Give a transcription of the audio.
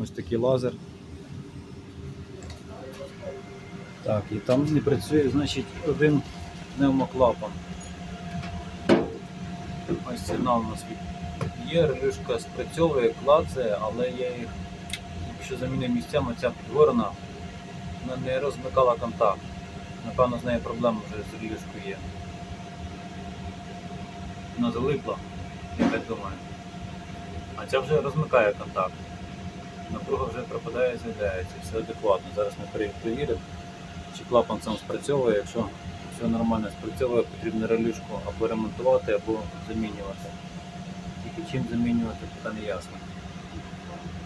Ось такий лазер. Так, і там не працює, значить, один пневмоклапан. Ось сигнал у нас є, релюшка спрацьовує, клацає, але я їх, якщо замінив місцями, ця підгорна, вона не розмикала контакт. Напевно, з нею проблема вже з релюшкою є. Вона залипла, я так думаю. А ця вже розмикає контакт. Напруга вже пропадає, з'являється, все адекватно. Зараз ми перевіримо, чи клапан сам спрацьовує. Якщо все нормально спрацьовує, потрібно релюшку або ремонтувати, або замінювати. Тільки чим замінювати, поки не ясно.